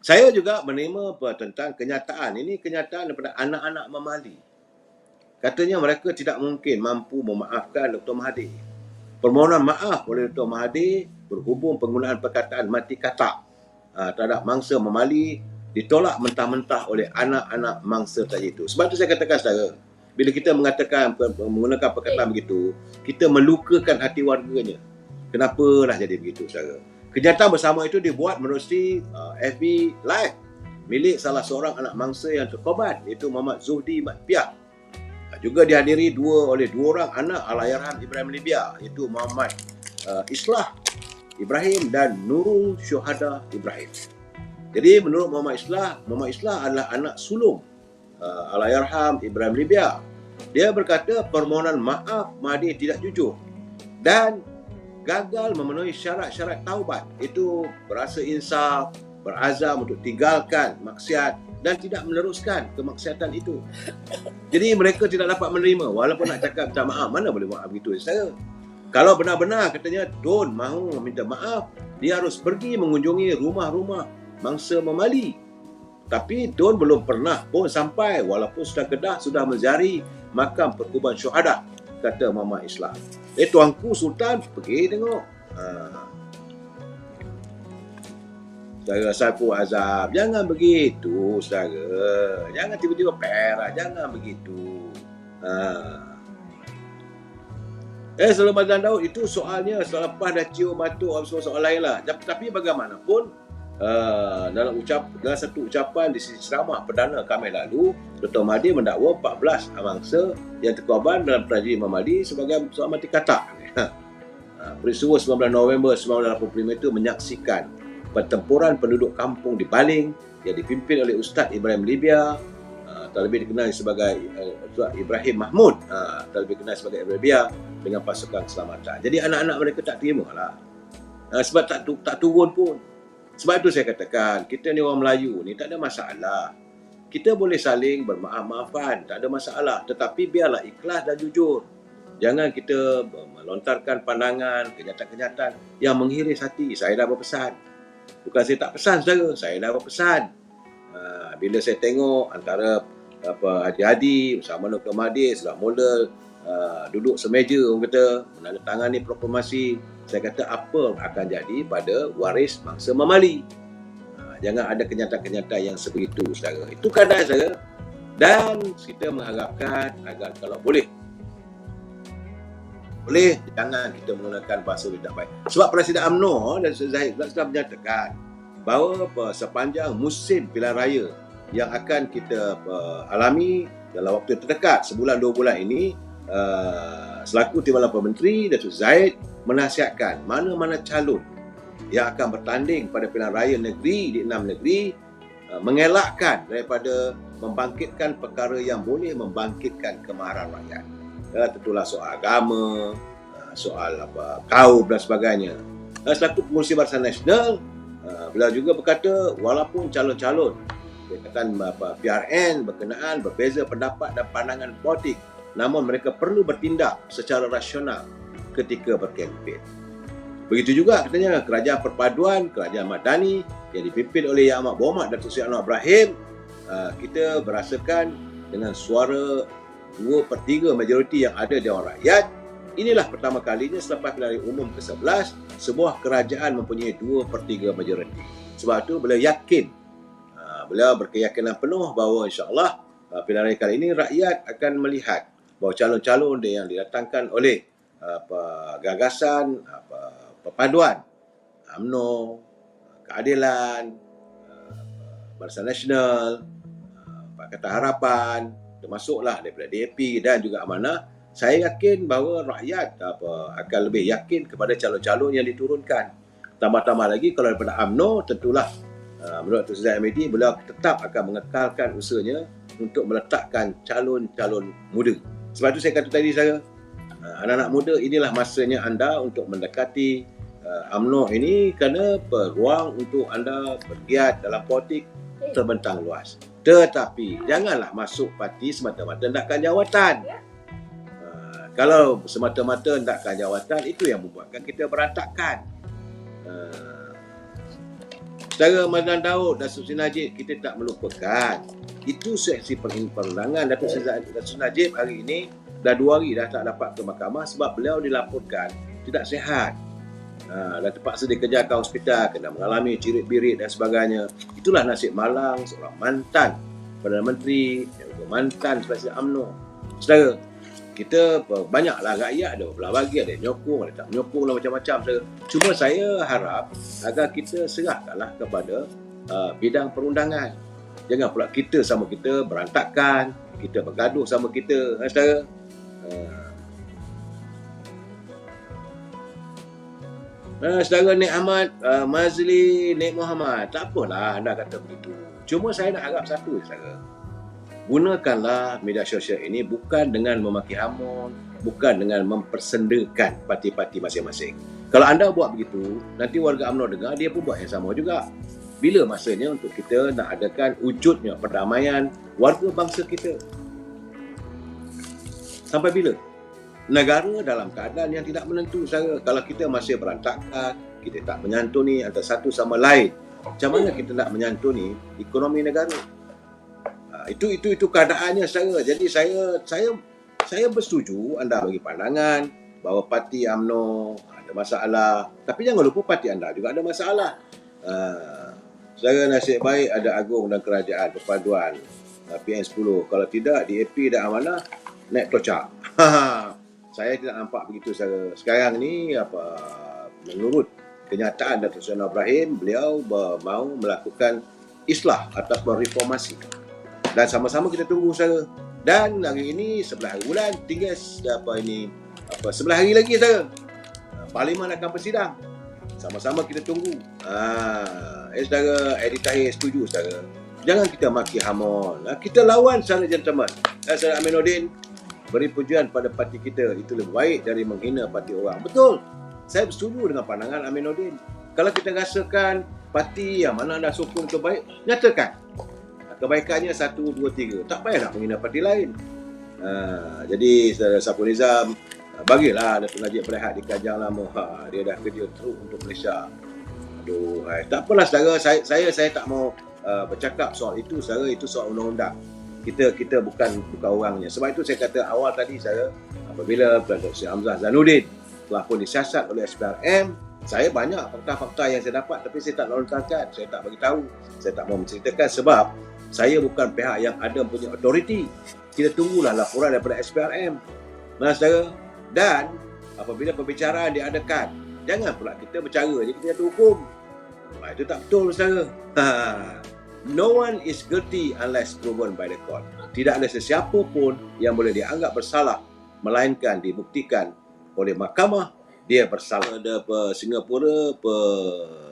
Saya juga menerima tentang kenyataan. Ini kenyataan daripada anak-anak memali. Katanya mereka tidak mungkin mampu memaafkan Dr. Mahathir. Permohonan maaf oleh Dr. Mahathir berhubung penggunaan perkataan mati katak terhadap mangsa memali ditolak mentah-mentah oleh anak-anak mangsa tadi itu. Sebab itu saya katakan saudara, bila kita mengatakan menggunakan perkataan begitu, kita melukakan hati warganya. Kenapalah jadi begitu saudara? Kenyataan bersama itu dibuat menerusi FB Live milik salah seorang anak mangsa yang terkorban, iaitu Muhammad Zuhdi Mat Piah. Juga dihadiri oleh dua orang anak Allahyarham Ibrahim Libya, iaitu Muhammad Islah Ibrahim dan Nurul Syuhada Ibrahim. Jadi menurut Muhammad Islah adalah anak sulung Allahyarham Ibrahim Libya. Dia berkata permohonan maaf Mahathir tidak jujur dan gagal memenuhi syarat-syarat taubat, itu berasa insaf, berazam untuk tinggalkan maksiat dan tidak meneruskan kemaksiatan itu. Jadi mereka tidak dapat menerima walaupun nak cakap minta maaf. Mana boleh maaf begitu saya? Kalau benar-benar katanya Don mahu minta maaf, dia harus pergi mengunjungi rumah-rumah mangsa memali. Tapi Don belum pernah pun sampai walaupun sudah Kedah sudah menziarahi makam perkuburan syuhada, kata Muhammad Islam. Tuanku Sultan pergi tengok. Saudara Saiful Azam, jangan begitu saudara. Jangan tiba-tiba perak, jangan begitu. Sebelum Azlan Daud itu soalnya selepas dah cium batuk soal lain lah. Tapi bagaimanapun dalam satu ucapan di sisi ceramah Perdana Khamis lalu, Dr. Mahathir mendakwa 14 mangsa yang terkorban dalam tragedi Mamadi sebagai soal mati katak. Peristiwa 19 November 1985 itu menyaksikan pertempuran penduduk kampung di Baling yang dipimpin oleh Ustaz Ibrahim Libya, terlebih dikenali sebagai Ibrahim Mahmud, terlebih dikenali sebagai Libya, dengan pasukan keselamatan. Jadi anak-anak mereka tak terima lah. Sebab tak turun pun. Sebab itu saya katakan, kita ni orang Melayu ni tak ada masalah. Kita boleh saling bermaaf-maafan, tak ada masalah. Tetapi biarlah ikhlas dan jujur. Jangan kita melontarkan pandangan, kenyataan-kenyataan yang menghiris hati. Saya dah berpesan. Bukan saya tak pesan saudara, saya dah berpesan. Bila saya tengok antara Haji Hadi bersama Dr. Mahathir sudah mula duduk semeja, orang kata menandatangani proklamasi, saya kata apa akan jadi pada waris mangsa memali. Jangan ada kenyataan-kenyataan yang sebegitu saudara. Itu keadaan saudara. Dan kita mengharapkan agar kalau boleh jangan kita menggunakan bahasa tidak baik. Sebab Presiden UMNO dan Zahid sudah menyatakan bahawa sepanjang musim pilihan raya yang akan kita alami dalam waktu terdekat, sebulan 2 bulan ini, selaku Timbalan Perdana Menteri Datuk Zahid menasihatkan mana-mana calon yang akan bertanding pada pilihan raya negeri di 6 negeri mengelakkan daripada membangkitkan perkara yang boleh membangkitkan kemarahan rakyat. Tentulah soal agama, soal kaum dan sebagainya. Selaku pengurusi Barisan Nasional, beliau juga berkata walaupun calon-calon katakan PRN berkenaan berbeza pendapat dan pandangan politik, namun mereka perlu bertindak secara rasional ketika berkempen. Begitu juga katanya Kerajaan Perpaduan, Kerajaan Madani yang dipimpin oleh Yang Amat Berhormat Datuk Seri Anwar Ibrahim, kita berasakan dengan suara 2/3 majoriti yang ada di orang rakyat. Inilah pertama kalinya selepas pilihan raya umum ke-11 sebuah kerajaan mempunyai 2/3 majoriti. Sebab itu beliau yakin, beliau berkeyakinan penuh bahawa insya-Allah pilihan raya kali ini rakyat akan melihat bahawa calon-calon yang didatangkan oleh gagasan perpaduan UMNO, keadilan, Barisan Nasional, Pakatan Harapan, termasuklah daripada DAP dan juga Amanah, saya yakin bahawa rakyat akan lebih yakin kepada calon-calon yang diturunkan. Tambah-tambah lagi kalau daripada UMNO, tentulah menurut Datuk Seri Ahmadi, beliau tetap akan mengekalkan usahanya untuk meletakkan calon-calon muda. Sebab itu saya kata tadi saya, anak-anak muda, inilah masanya anda untuk mendekati UMNO ini kerana peluang untuk anda bergiat dalam politik terbentang luas. Tetapi janganlah masuk parti semata-mata hendakkan jawatan. Kalau semata-mata hendakkan jawatan, itu yang membuatkan kita berantakan. Saudara Mazlan Daud, Datuk Seri Najib, kita tak melupakan. Itu seksi perundangan. Datuk Seri Najib hari ini dah 2 hari dah tak dapat ke mahkamah sebab beliau dilaporkan tidak sihat. Dah terpaksa dikejar ke hospital, kena mengalami cirit-birit dan sebagainya. Itulah nasib malang seorang mantan Perdana Menteri, mantan Presiden UMNO. Saudara, kita banyaklah rakyat, ada belah bagi, ada yang nyokong, ada tak menyokong lah macam-macam. Saudara. Cuma saya harap agar kita serahkanlah kepada bidang perundangan. Jangan pula kita sama kita berantakan, kita bergaduh sama kita, saudara. Saudara Nik Ahmad, Mazli, Nik Muhammad, tak apalah anda kata begitu. Cuma saya nak harap satu, saudara. Gunakanlah media sosial ini bukan dengan memaki hamun, bukan dengan mempersendakan parti-parti masing-masing. Kalau anda buat begitu, nanti warga UMNO dengar, dia pun buat yang sama juga. Bila masanya untuk kita nak adakan wujudnya perdamaian warga bangsa kita? Sampai bila? Negara dalam keadaan yang tidak menentu, saudara. Kalau kita masih berantakan, kita tak menyantuni antara satu sama lain, macam mana kita nak menyantuni ekonomi negara? Itu keadaannya, saudara. Jadi saya bersetuju anda bagi pandangan bahawa parti UMNO ada masalah, tapi jangan lupa parti anda juga ada masalah. Saudara, nasib baik ada Agung dan Kerajaan Perpaduan PN10. Kalau tidak, DAP dan Amanah naik tocak. Saya tidak nampak begitu, saudara. Sekarang ni menurut kenyataan Datuk Seri Ibrahim, beliau mahu melakukan islah ataupun reformasi. Dan sama-sama kita tunggu, saudara. Dan hari ini 11 hari bulan, tinggal 11 hari lagi, saudara. Parlimen akan bersidang. Sama-sama kita tunggu. Saudara Edi Tahir setuju, saudara. Jangan kita maki hamun. Kita lawan secara gentleman. Saudara Aminuddin beri pujian pada parti kita, itu lebih baik dari menghina parti orang. Betul. Saya bersetuju dengan pandangan Aminuddin. Kalau kita rasakan parti yang mana anda sokong itu baik, nyatakan kebaikannya 1, 2, 3. Tak payah nak menghina parti lain. Jadi Saudara Saiful Nizam, bagilah Datuk Najib berehat di Kajang lama. Dia dah kerja teruk untuk Malaysia. Aduh, tak apalah, saudara. Saya tak mau bercakap soal itu, saudara. Itu soal undang-undang. Kita bukan orangnya. Sebab itu saya kata awal tadi, saudara, apabila Datuk Seri Hamzah Zainuddin telah pun disiasat oleh SPRM, saya banyak fakta-fakta yang saya dapat, tapi saya tak lontarkan, saya tak bagi tahu, saya tak mau menceritakan sebab saya bukan pihak yang ada punya autoriti. Kita tunggulah laporan daripada SPRM. Saudara. Dan apabila pembicaraan diadakan, jangan pula kita bercara je kita jatuh hukum. Itu tak betul, saudara. No one is guilty unless proven by the court. Tidak ada sesiapa pun yang boleh dianggap bersalah melainkan dibuktikan oleh mahkamah dia bersalah. Ada Singapura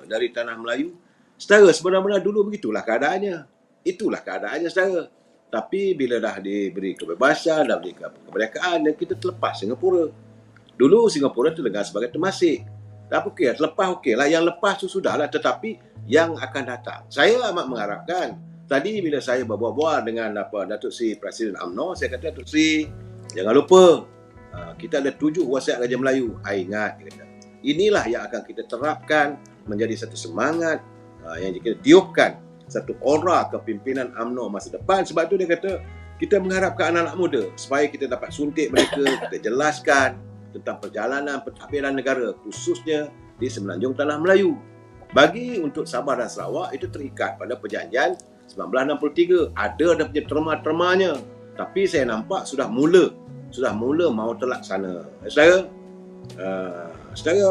dari tanah Melayu. Saudara, sebenarnya dulu begitulah keadaannya. Itulah keadaannya, saudara. Tapi bila dah diberi kebebasan, dah diberi kemerdekaan, dan kita terlepas Singapura. Dulu Singapura terdengar sebagai termasik. Tak apa, okey, terlepas okeylah. Yang lepas tu sudahlah, tetapi yang akan datang. Saya amat mengharapkan, tadi bila saya berbual-bual dengan Datuk Seri Presiden UMNO, saya kata, Datuk Seri, jangan lupa, kita ada 7 wasiat Raja Melayu. Ingat, dia kata, inilah yang akan kita terapkan menjadi satu semangat yang kita tiupkan, satu aura kepimpinan UMNO masa depan. Sebab tu dia kata, kita mengharapkan anak-anak muda supaya kita dapat suntik mereka, kita jelaskan tentang perjalanan pentadbiran negara, khususnya di Semenanjung Tanah Melayu. Bagi untuk Sabah dan Sarawak, itu terikat pada perjanjian 1963. Ada dah punya terma-termanya. Tapi saya nampak sudah mula mahu terlaksana. Saudara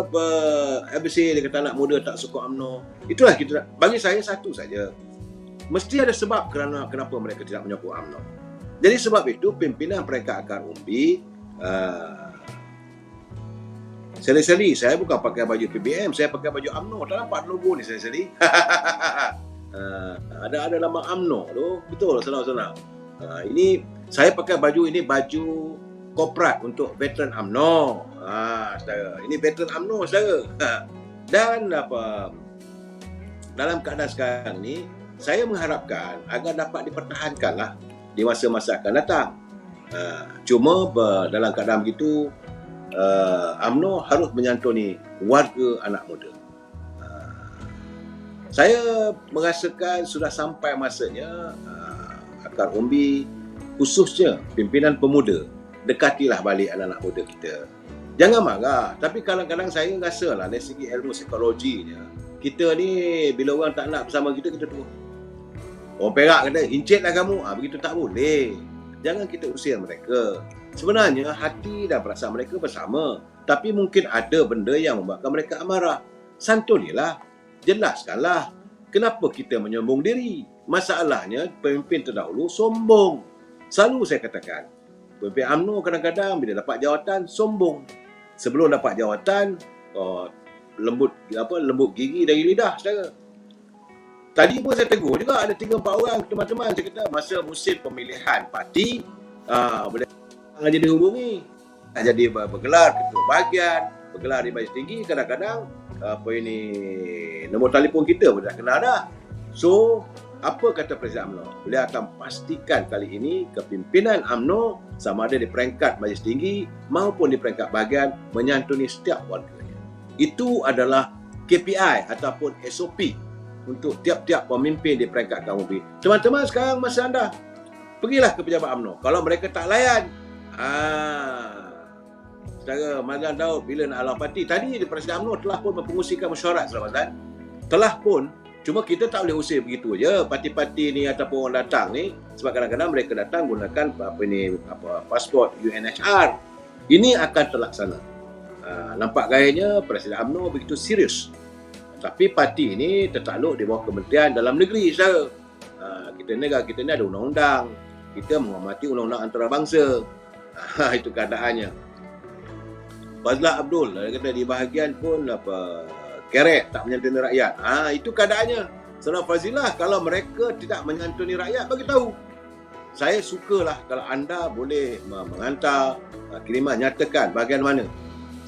ABC dia kata anak muda tak suka UMNO. Itulah kita, bagi saya satu saja. Mesti ada sebab kenapa mereka tidak menyokong UMNO. Jadi sebab itu pimpinan mereka akan umbi. Seli-seli, saya bukan pakai baju PBM, saya pakai baju UMNO. Tak nampak logo ni seli-seli. Ada nama UMNO tu. Betul, senang-senang. Ini saya pakai baju ini, baju korporat untuk veteran UMNO. Saudara, ini veteran UMNO, saudara. Dan dalam keadaan sekarang ni, saya mengharapkan agar dapat dipertahankanlah di masa-masa akan datang. Cuma dalam keadaan begitu, UMNO harus menyantuni warga anak muda. Saya merasakan sudah sampai masanya akar umbi, khususnya pimpinan pemuda, dekatilah balik anak-anak muda kita. Jangan marah, tapi kadang-kadang saya rasalah dari segi ilmu psikologinya, kita ni bila orang tak nak bersama kita, kita terus. Orang Perak kata, hincitlah kamu. Begitu tak boleh. Jangan kita usir mereka. Sebenarnya hati dan perasaan mereka bersama. Tapi mungkin ada benda yang membuatkan mereka amarah. Santunilah. Jelaskanlah. Kenapa kita menyombong diri? Masalahnya pemimpin terdahulu sombong. Selalu saya katakan, pemimpin UMNO kadang-kadang bila dapat jawatan sombong. Sebelum dapat jawatan, lembut gigi dari lidah saudara. Tadi pun saya tegur juga ada 3-4 orang teman-teman, saya kata masa musim pemilihan parti boleh jadi dihubungi, jadi bergelar ketua bahagian, bergelar di majlis tinggi, kadang-kadang nombor telefon kita pun dah kenal dah. So apa kata Presiden UMNO? Beliau akan pastikan kali ini kepimpinan UMNO sama ada di peringkat majlis tinggi maupun di peringkat bahagian menyantuni setiap warganya. Itu adalah KPI ataupun SOP untuk tiap-tiap pemimpin di peringkat KUMB. Teman-teman, sekarang masa anda. Pergilah ke pejabat UMNO. Kalau mereka tak layan, saudara Mazlan Daud bila nak halau parti, tadi Presiden UMNO telah pun mempengusikan mesyuarat saudara Mazlan. Telah pun, cuma kita tak boleh usir begitu je parti-parti ni ataupun orang datang ni, sebab kadang-kadang mereka datang gunakan pasport UNHR. Ini akan terlaksana. Nampak gayanya Presiden UMNO begitu serius. Tapi parti ini tertakluk di bawah Kementerian Dalam Negeri, saudara. Negara kita ni ada undang-undang. Kita menghormati undang-undang antarabangsa. Itu keadaannya. Fazlah Abdul, dia kata di bahagian pun keret tak menyantuni rakyat. Itu keadaannya. Saudara Fazilah, kalau mereka tidak menyantuni rakyat, bagi tahu. Saya sukalah kalau anda boleh mengantar kiriman, nyatakan bahagian mana.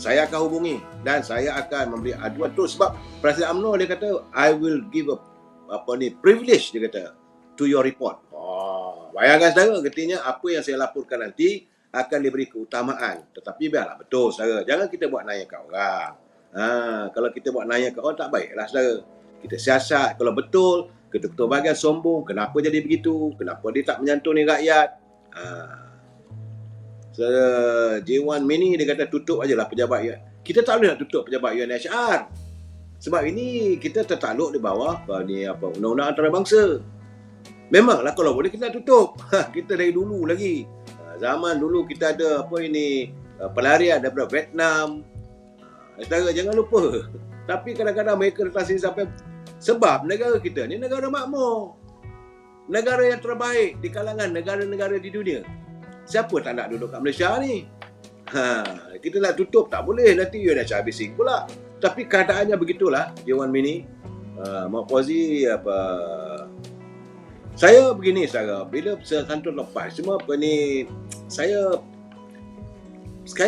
Saya akan hubungi dan saya akan memberi aduan terus sebab Presiden UMNO dia kata I will give privilege dia kata to your report. Bayangkan saudara, artinya apa yang saya laporkan nanti akan diberi keutamaan. Tetapi biarlah betul saudara. Jangan kita buat naya kat orang. Kalau kita buat naya kat orang tak baiklah saudara. Kita siasat kalau betul ketua-ketua bahagian sombong, kenapa jadi begitu? Kenapa dia tak menyantuni rakyat? J1 Mini dia kata tutup ajalah pejabat UN. Kita tak boleh nak tutup pejabat UNHR. Sebab ini kita tertakluk di bawah undang-undang antarabangsa. Memanglah kalau boleh kita tutup. Kita dari dulu lagi. Zaman dulu kita ada pelarian daripada Vietnam. Saudara jangan lupa. Tapi kadang-kadang mereka datang sini sampai sebab negara kita ni negara makmur. Negara yang terbaik di kalangan negara-negara di dunia. Siapa tak nak duduk kat Malaysia ni? Kita nak tutup tak boleh, nanti UNHR bising pula. Tapi keadaannya begitulah, J1 Mini. Mak Fauzi saya begini saudara, bila santun lepas semua saya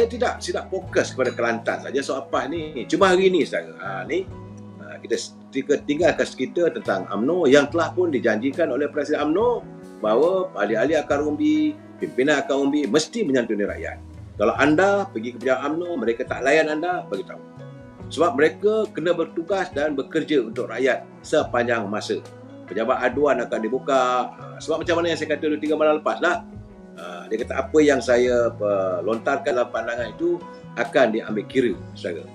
tidak fokus kepada Kelantan saja soal apa ni. Cuma hari ni saudara, kita tinggalkan cerita tentang UMNO yang telah pun dijanjikan oleh Presiden UMNO bahawa ahli-ahli akar umbi, pimpinan akar umbi mesti menyantuni rakyat. Kalau anda pergi ke pejabat UMNO, mereka tak layan anda, beritahu. Sebab mereka kena bertugas dan bekerja untuk rakyat sepanjang masa. Pejabat aduan akan dibuka. Sebab macam mana yang saya kata 2-3 malam lepas lah. Dia kata apa yang saya lontarkan dalam pandangan itu akan diambil kira, saudara.